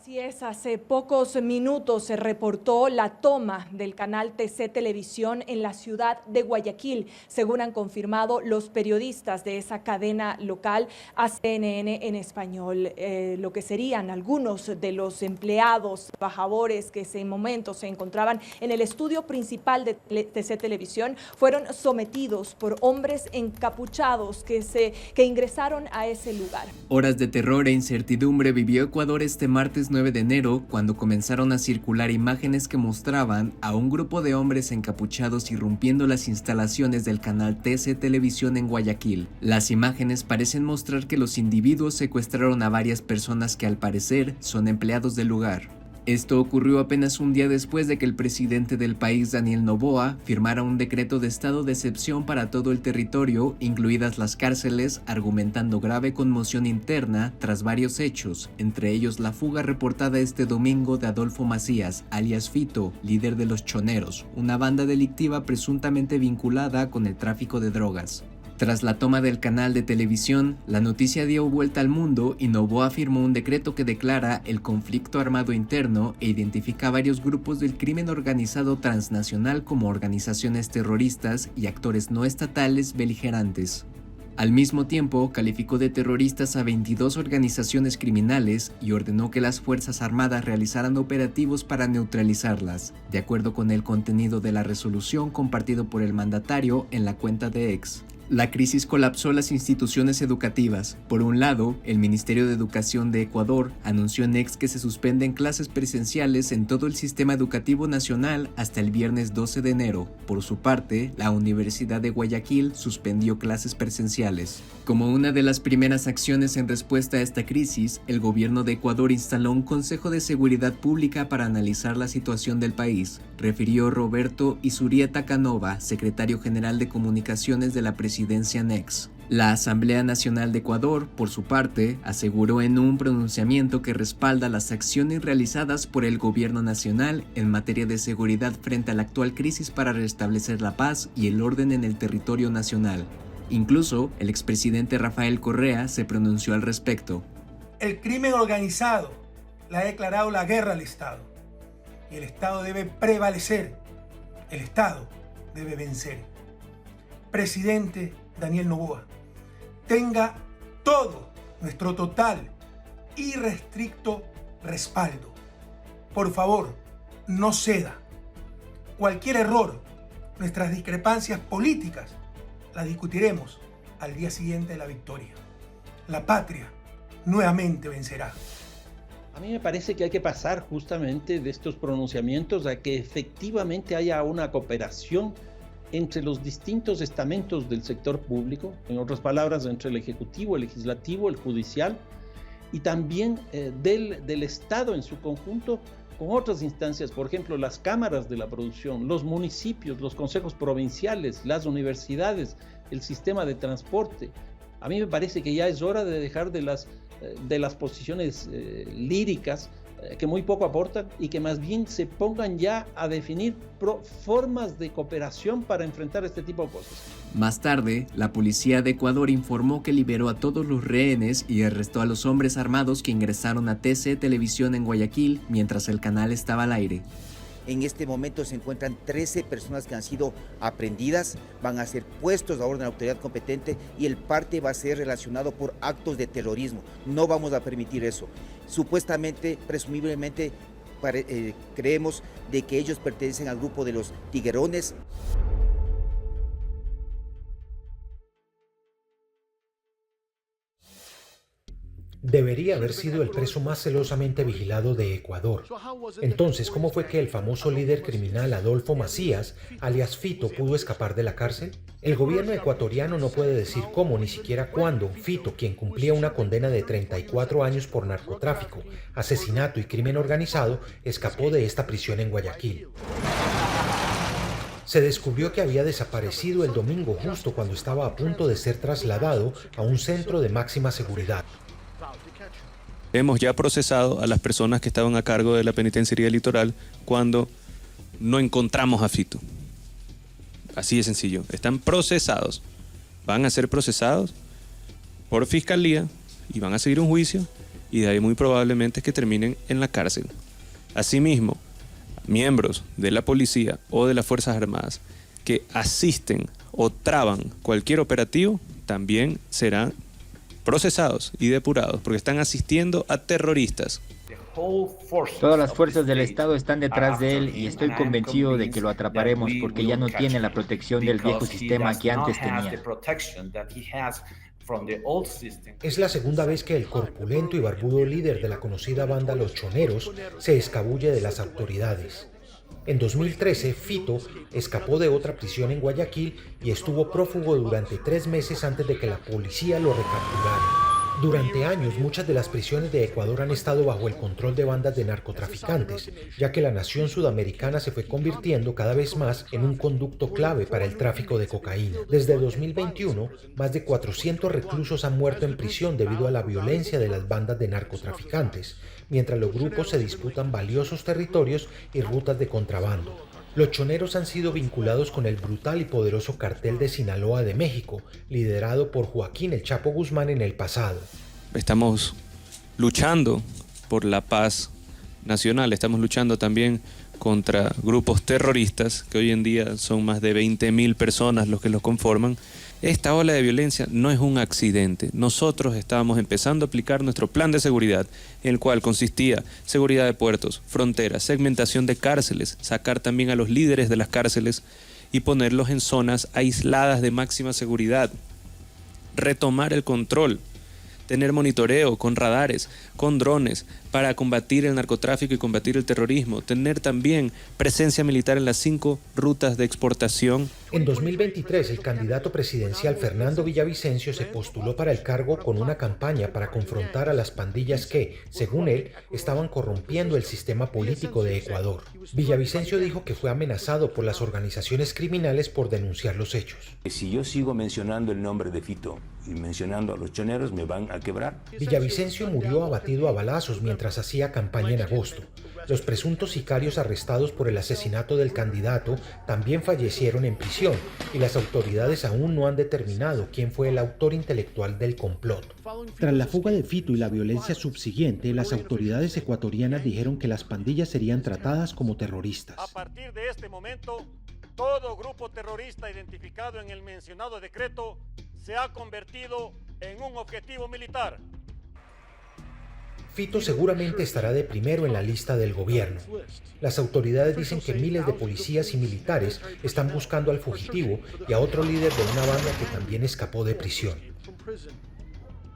Así es, hace pocos minutos se reportó la toma del canal TC Televisión en la ciudad de Guayaquil, según han confirmado los periodistas de esa cadena local a CNN en español. Lo que serían algunos de los empleados, trabajadores que en momentos se encontraban en el estudio principal de TC Televisión fueron sometidos por hombres encapuchados que ingresaron a ese lugar. Horas de terror e incertidumbre vivió Ecuador este martes 9 de enero cuando comenzaron a circular imágenes que mostraban a un grupo de hombres encapuchados irrumpiendo las instalaciones del canal TC Televisión en Guayaquil. Las imágenes parecen mostrar que los individuos secuestraron a varias personas que al parecer son empleados del lugar. Esto ocurrió apenas un día después de que el presidente del país, Daniel Noboa, firmara un decreto de estado de excepción para todo el territorio, incluidas las cárceles, argumentando grave conmoción interna tras varios hechos, entre ellos la fuga reportada este domingo de Adolfo Macías, alias Fito, líder de los Choneros, una banda delictiva presuntamente vinculada con el tráfico de drogas. Tras la toma del canal de televisión, la noticia dio vuelta al mundo y Noboa firmó un decreto que declara el conflicto armado interno e identifica a varios grupos del crimen organizado transnacional como organizaciones terroristas y actores no estatales beligerantes. Al mismo tiempo, calificó de terroristas a 22 organizaciones criminales y ordenó que las Fuerzas Armadas realizaran operativos para neutralizarlas, de acuerdo con el contenido de la resolución compartido por el mandatario en la cuenta de X. La crisis colapsó las instituciones educativas. Por un lado, el Ministerio de Educación de Ecuador anunció en X que se suspenden clases presenciales en todo el sistema educativo nacional hasta el viernes 12 de enero. Por su parte, la Universidad de Guayaquil suspendió clases presenciales. Como una de las primeras acciones en respuesta a esta crisis, el gobierno de Ecuador instaló un Consejo de Seguridad Pública para analizar la situación del país, refirió Roberto Izurieta Canova, secretario general de Comunicaciones de la presidencia NEX. La Asamblea Nacional de Ecuador, por su parte, aseguró en un pronunciamiento que respalda las acciones realizadas por el gobierno nacional en materia de seguridad frente a la actual crisis para restablecer la paz y el orden en el territorio nacional. Incluso, el expresidente Rafael Correa se pronunció al respecto. El crimen organizado le ha declarado la guerra al Estado. Y el Estado debe prevalecer. El Estado debe vencer. Presidente Daniel Noboa, tenga todo nuestro total y irrestricto respaldo. Por favor, no ceda. Cualquier error, nuestras discrepancias políticas, las discutiremos al día siguiente de la victoria. La patria nuevamente vencerá. A mí me parece que hay que pasar justamente de estos pronunciamientos a que efectivamente haya una cooperación entre los distintos estamentos del sector público, en otras palabras, entre el Ejecutivo, el Legislativo, el Judicial, y también del Estado en su conjunto, con otras instancias, por ejemplo, las cámaras de la producción, los municipios, los consejos provinciales, las universidades, el sistema de transporte. A mí me parece que ya es hora de dejar de las posiciones líricas que muy poco aportan y que más bien se pongan ya a definir formas de cooperación para enfrentar este tipo de cosas. Más tarde, la policía de Ecuador informó que liberó a todos los rehenes y arrestó a los hombres armados que ingresaron a TC Televisión en Guayaquil mientras el canal estaba al aire. En este momento se encuentran 13 personas que han sido aprehendidas, van a ser puestos a orden de la autoridad competente y el parte va a ser relacionado por actos de terrorismo. No vamos a permitir eso. Supuestamente, presumiblemente, creemos de que ellos pertenecen al grupo de los tiguerones. Debería haber sido el preso más celosamente vigilado de Ecuador. Entonces, ¿cómo fue que el famoso líder criminal Adolfo Macías, alias Fito, pudo escapar de la cárcel? El gobierno ecuatoriano no puede decir cómo ni siquiera cuándo Fito, quien cumplía una condena de 34 años por narcotráfico, asesinato y crimen organizado, escapó de esta prisión en Guayaquil. Se descubrió que había desaparecido el domingo justo cuando estaba a punto de ser trasladado a un centro de máxima seguridad. Hemos ya procesado a las personas que estaban a cargo de la penitenciaría litoral cuando no encontramos a Fito. Así de sencillo. Están procesados. Van a ser procesados por fiscalía y van a seguir un juicio y de ahí muy probablemente que terminen en la cárcel. Asimismo, miembros de la policía o de las Fuerzas Armadas que asisten o traban cualquier operativo también serán procesados y depurados porque están asistiendo a terroristas. Todas las fuerzas del Estado están detrás de él y estoy convencido de que lo atraparemos porque ya no tiene la protección del viejo sistema que antes tenía. Es la segunda vez que el corpulento y barbudo líder de la conocida banda Los Choneros se escabulle de las autoridades. En 2013, Fito escapó de otra prisión en Guayaquil y estuvo prófugo durante 3 meses antes de que la policía lo recapturara. Durante años, muchas de las prisiones de Ecuador han estado bajo el control de bandas de narcotraficantes, ya que la nación sudamericana se fue convirtiendo cada vez más en un conducto clave para el tráfico de cocaína. Desde 2021, más de 400 reclusos han muerto en prisión debido a la violencia de las bandas de narcotraficantes, mientras los grupos se disputan valiosos territorios y rutas de contrabando. Los choneros han sido vinculados con el brutal y poderoso cartel de Sinaloa de México, liderado por Joaquín El Chapo Guzmán en el pasado. Estamos luchando por la paz nacional, estamos luchando también contra grupos terroristas, que hoy en día son más de 20.000 personas los que los conforman. Esta ola de violencia no es un accidente. Nosotros estábamos empezando a aplicar nuestro plan de seguridad, en el cual consistía seguridad de puertos, fronteras, segmentación de cárceles, sacar también a los líderes de las cárceles y ponerlos en zonas aisladas de máxima seguridad, retomar el control, tener monitoreo con radares, con drones para combatir el narcotráfico y combatir el terrorismo, tener también presencia militar en las 5 rutas de exportación. En 2023, el candidato presidencial Fernando Villavicencio se postuló para el cargo con una campaña para confrontar a las pandillas que, según él, estaban corrompiendo el sistema político de Ecuador. Villavicencio dijo que fue amenazado por las organizaciones criminales por denunciar los hechos. Si yo sigo mencionando el nombre de Fito y mencionando a los choneros, me van a quebrar. Villavicencio murió abatido a balazos mientras hacía campaña en agosto. Los presuntos sicarios arrestados por el asesinato del candidato también fallecieron en prisión y las autoridades aún no han determinado quién fue el autor intelectual del complot. Tras la fuga de Fito y la violencia subsiguiente, las autoridades ecuatorianas dijeron que las pandillas serían tratadas como terroristas. A partir de este momento, todo grupo terrorista identificado en el mencionado decreto se ha convertido en un objetivo militar. Fito seguramente estará de primero en la lista del gobierno. Las autoridades dicen que miles de policías y militares están buscando al fugitivo y a otro líder de una banda que también escapó de prisión.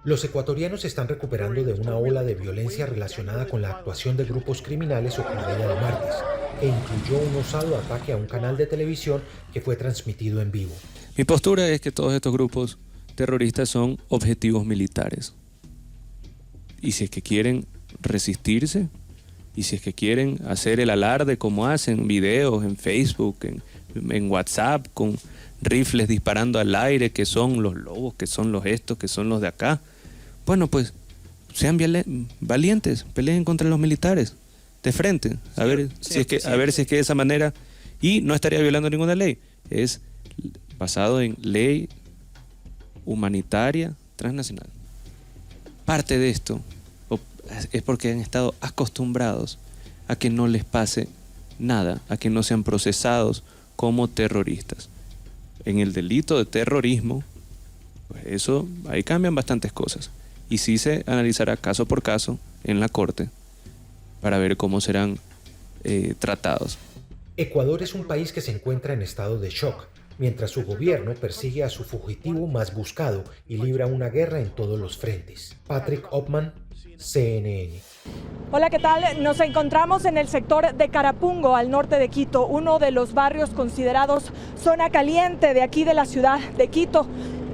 Los ecuatorianos se están recuperando de una ola de violencia relacionada con la actuación de grupos criminales ocurrida el martes, e incluyó un osado ataque a un canal de televisión que fue transmitido en vivo. Mi postura es que todos estos grupos terroristas son objetivos militares. Y si es que quieren resistirse, y si es que quieren hacer el alarde como hacen videos en Facebook, en WhatsApp, con rifles disparando al aire, que son los lobos, que son los estos, que son los de acá, bueno, pues sean valientes, peleen contra los militares de frente, a ver si es que de esa manera, y no estaría violando ninguna ley, es basado en ley humanitaria transnacional. Parte de esto es porque han estado acostumbrados a que no les pase nada, a que no sean procesados como terroristas. En el delito de terrorismo, pues eso, ahí cambian bastantes cosas. Y sí se analizará caso por caso en la corte para ver cómo serán tratados. Ecuador es un país que se encuentra en estado de shock, mientras su gobierno persigue a su fugitivo más buscado y libra una guerra en todos los frentes. Patrick Opman, CNN. Hola, ¿qué tal? Nos encontramos en el sector de Carapungo, al norte de Quito, uno de los barrios considerados zona caliente de aquí de la ciudad de Quito.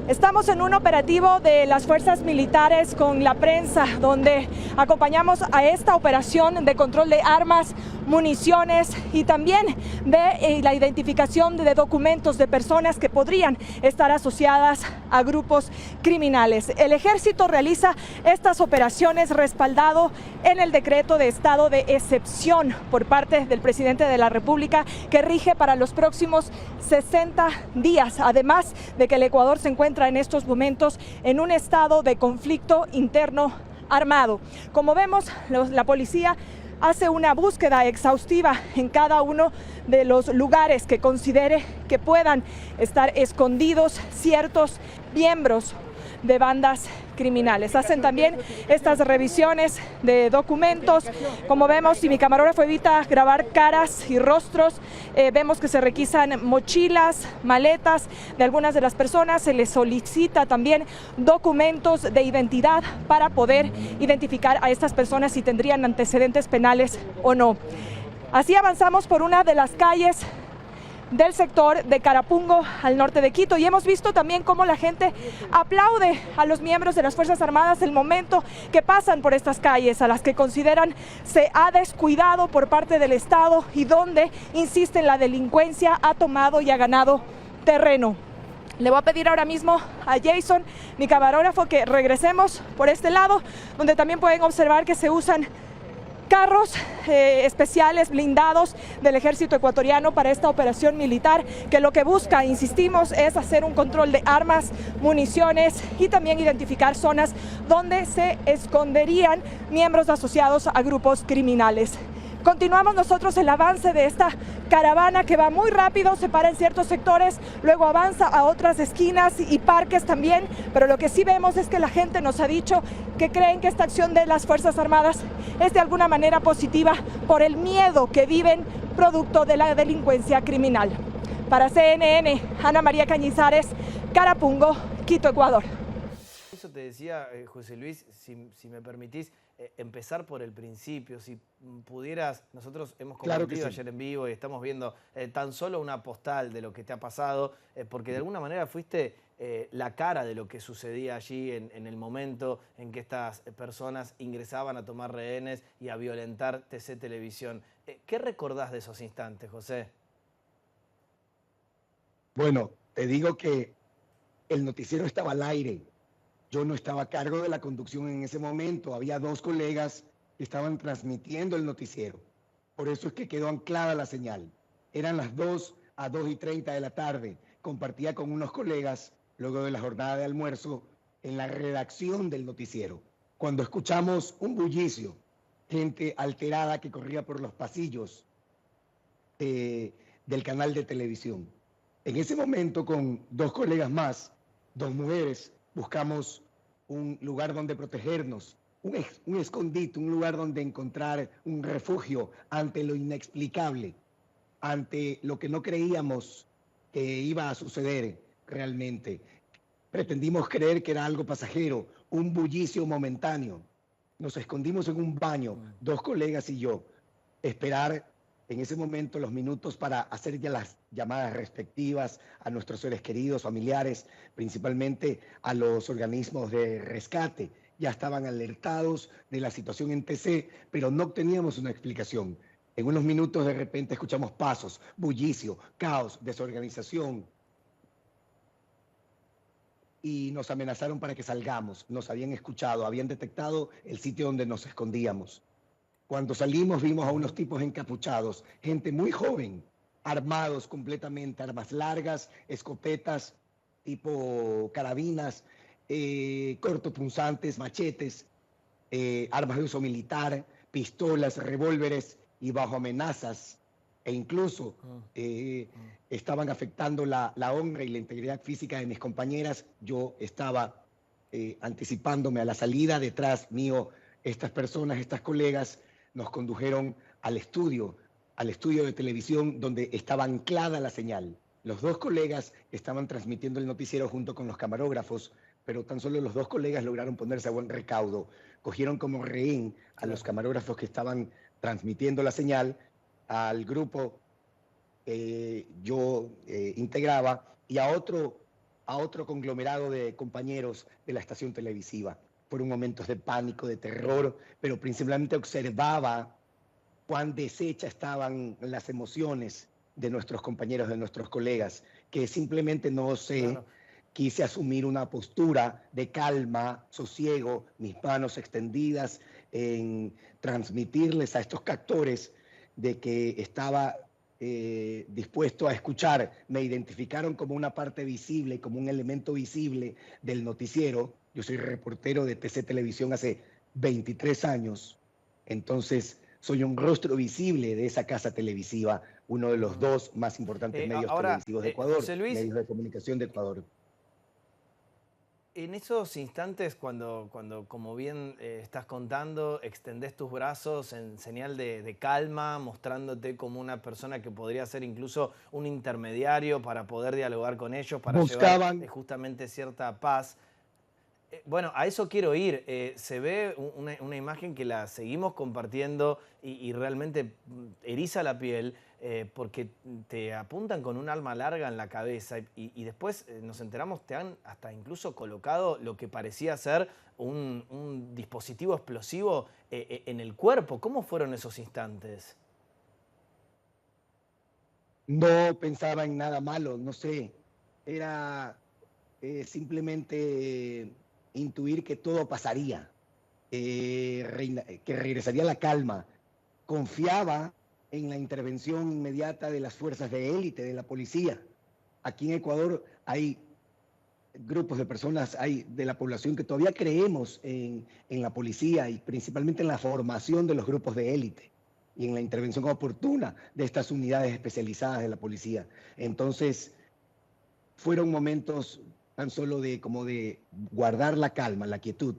Estamos en un operativo de las fuerzas militares con la prensa, donde acompañamos a esta operación de control de armas, municiones y también de la identificación de documentos de personas que podrían estar asociadas a grupos criminales. El ejército realiza estas operaciones respaldado en el decreto de estado de excepción por parte del presidente de la República, que rige para los próximos 60 días, además de que el Ecuador se encuentra en estos momentos en un estado de conflicto interno armado. Como vemos, la policía hace una búsqueda exhaustiva en cada uno de los lugares que considere que puedan estar escondidos ciertos miembros de bandas criminales. Hacen también estas revisiones de documentos. Como vemos, si mi camarógrafo evita grabar caras y rostros, vemos que se requisan mochilas, maletas de algunas de las personas. Se les solicita también documentos de identidad para poder identificar a estas personas si tendrían antecedentes penales o no. Así avanzamos por una de las calles del sector de Carapungo, al norte de Quito, y hemos visto también cómo la gente aplaude a los miembros de las Fuerzas Armadas el momento que pasan por estas calles, a las que consideran se ha descuidado por parte del Estado y donde, insisten, la delincuencia ha tomado y ha ganado terreno. Le voy a pedir ahora mismo a Jason, mi camarógrafo, que regresemos por este lado, donde también pueden observar que se usan carros especiales blindados del ejército ecuatoriano para esta operación militar, que lo que busca, insistimos, es hacer un control de armas, municiones y también identificar zonas donde se esconderían miembros asociados a grupos criminales. Continuamos nosotros el avance de esta caravana que va muy rápido, se para en ciertos sectores, luego avanza a otras esquinas y parques también, pero lo que sí vemos es que la gente nos ha dicho que creen que esta acción de las Fuerzas Armadas es de alguna manera positiva por el miedo que viven producto de la delincuencia criminal. Para CNN, Ana María Cañizares, Carapungo, Quito, Ecuador. Eso te decía, José Luis, si me permitís, empezar por el principio, si pudieras, nosotros hemos compartido ayer en vivo y estamos viendo tan solo una postal de lo que te ha pasado, porque de alguna manera fuiste la cara de lo que sucedía allí en el momento en que estas personas ingresaban a tomar rehenes y a violentar TC Televisión. ¿Qué recordás de esos instantes, José? Bueno, te digo que el noticiero estaba al aire. Yo no estaba a cargo de la conducción en ese momento. Había dos colegas que estaban transmitiendo el noticiero. Por eso es que quedó anclada la señal. Eran las 2 a 2:30 de la tarde. Compartía con unos colegas, luego de la jornada de almuerzo, en la redacción del noticiero. Cuando escuchamos un bullicio, gente alterada que corría por los pasillos del canal de televisión. En ese momento, con dos colegas más, dos mujeres, buscamos un lugar donde protegernos, un escondite, un lugar donde encontrar un refugio ante lo inexplicable, ante lo que no creíamos que iba a suceder realmente. Pretendimos creer que era algo pasajero, un bullicio momentáneo. Nos escondimos en un baño, dos colegas y yo, esperar en ese momento los minutos para hacer ya las llamadas respectivas a nuestros seres queridos, familiares, principalmente a los organismos de rescate. Ya estaban alertados de la situación en TC, pero no obteníamos una explicación. En unos minutos de repente escuchamos pasos, bullicio, caos, desorganización. Y nos amenazaron para que salgamos. Nos habían escuchado, habían detectado el sitio donde nos escondíamos. Cuando salimos vimos a unos tipos encapuchados, gente muy joven, armados completamente, armas largas, escopetas, tipo carabinas, cortopunzantes, machetes, armas de uso militar, pistolas, revólveres y bajo amenazas. E incluso estaban afectando la honra y la integridad física de mis compañeras. Yo estaba anticipándome a la salida, detrás mío estas personas, estas colegas, nos condujeron al estudio de televisión donde estaba anclada la señal. Los dos colegas estaban transmitiendo el noticiero junto con los camarógrafos, pero tan solo los dos colegas lograron ponerse a buen recaudo. Cogieron como rehén a los camarógrafos que estaban transmitiendo la señal, al grupo yo integraba y a otro conglomerado de compañeros de la estación televisiva. Fueron momentos de pánico, de terror, pero principalmente observaba cuán deshechas estaban las emociones de nuestros compañeros, de nuestros colegas, que simplemente no se quise asumir una postura de calma, sosiego, mis manos extendidas en transmitirles a estos captores de que estaba dispuesto a escuchar. Me identificaron como una parte visible, como un elemento visible del noticiero. Yo soy reportero de TC Televisión hace 23 años, entonces soy un rostro visible de esa casa televisiva, uno de los dos más importantes medios televisivos de Ecuador, José Luis, medios de comunicación de Ecuador. En esos instantes, cuando como bien estás contando, extendés tus brazos en señal de calma, mostrándote como una persona que podría ser incluso un intermediario para poder dialogar con ellos, para llevar justamente cierta paz. Bueno, a eso quiero ir. Se ve una imagen que la seguimos compartiendo y realmente eriza la piel porque te apuntan con un arma larga en la cabeza y después nos enteramos, te han hasta incluso colocado lo que parecía ser un dispositivo explosivo en el cuerpo. ¿Cómo fueron esos instantes? No pensaba en nada malo, no sé. Era simplemente intuir que todo pasaría, que regresaría la calma. Confiaba en la intervención inmediata de las fuerzas de élite, de la policía. Aquí en Ecuador hay grupos de personas, hay de la población que todavía creemos en la policía y principalmente en la formación de los grupos de élite y en la intervención oportuna de estas unidades especializadas de la policía. Entonces, fueron momentos tan solo de guardar la calma, la quietud.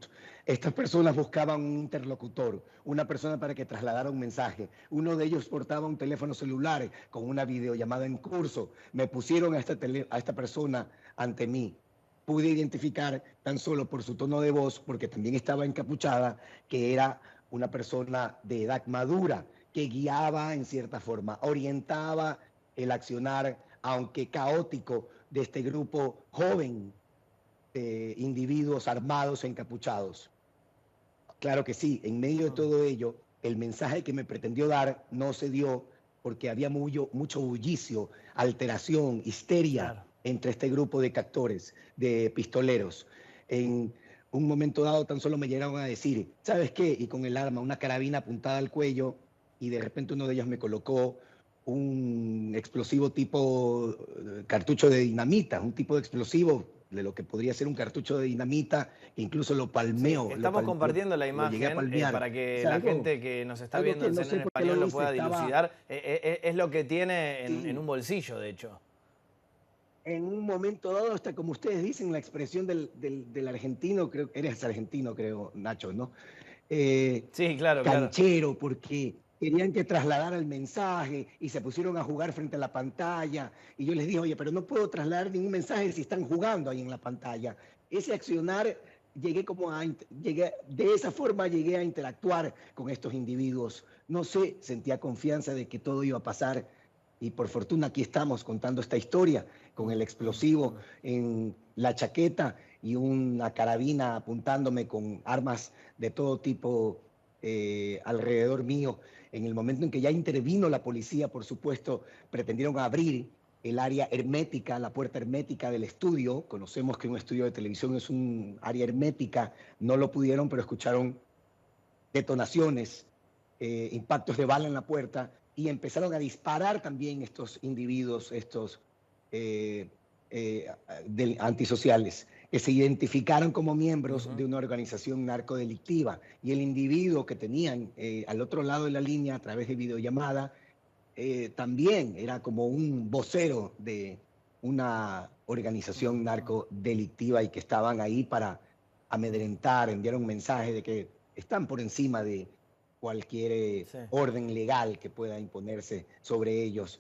Estas personas buscaban un interlocutor, una persona para que trasladara un mensaje. Uno de ellos portaba un teléfono celular con una videollamada en curso. Me pusieron a esta persona ante mí. Pude identificar tan solo por su tono de voz, porque también estaba encapuchada, que era una persona de edad madura, que guiaba en cierta forma, orientaba el accionar, aunque caótico, de este grupo joven de individuos armados e encapuchados. Claro que sí, en medio de todo ello, el mensaje que me pretendió dar no se dio porque había mucho bullicio, alteración, histeria entre este grupo de captores, de pistoleros. En un momento dado tan solo me llegaron a decir, ¿sabes qué? Y con el arma, una carabina apuntada al cuello, y de repente uno de ellos me colocó un explosivo tipo cartucho de dinamita, un tipo de explosivo de lo que podría ser un cartucho de dinamita, que incluso lo palmeó. Sí, estamos compartiendo la imagen para que la gente que nos está viendo en CNN en Español lo pueda dilucidar. Es lo que tiene en un bolsillo, de hecho. En un momento dado, hasta como ustedes dicen, la expresión del argentino, creo que eres argentino, creo, Nacho, ¿no? Sí, claro. Canchero, porque querían que trasladara el mensaje y se pusieron a jugar frente a la pantalla. Y yo les dije, oye, pero no puedo trasladar ningún mensaje si están jugando ahí en la pantalla. Ese accionar, de esa forma llegué a interactuar con estos individuos. No sé, sentía confianza de que todo iba a pasar. Y por fortuna aquí estamos contando esta historia con el explosivo en la chaqueta y una carabina apuntándome con armas de todo tipo alrededor mío. En el momento en que ya intervino la policía, por supuesto, pretendieron abrir el área hermética, la puerta hermética del estudio. Conocemos que un estudio de televisión es un área hermética. No lo pudieron, pero escucharon detonaciones, impactos de bala en la puerta y empezaron a disparar también estos individuos, estos antisociales, que se identificaron como miembros de una organización narcodelictiva, y el individuo que tenían al otro lado de la línea a través de videollamada también era como un vocero de una organización narcodelictiva y que estaban ahí para amedrentar, enviar un mensaje de que están por encima de cualquier orden legal que pueda imponerse sobre ellos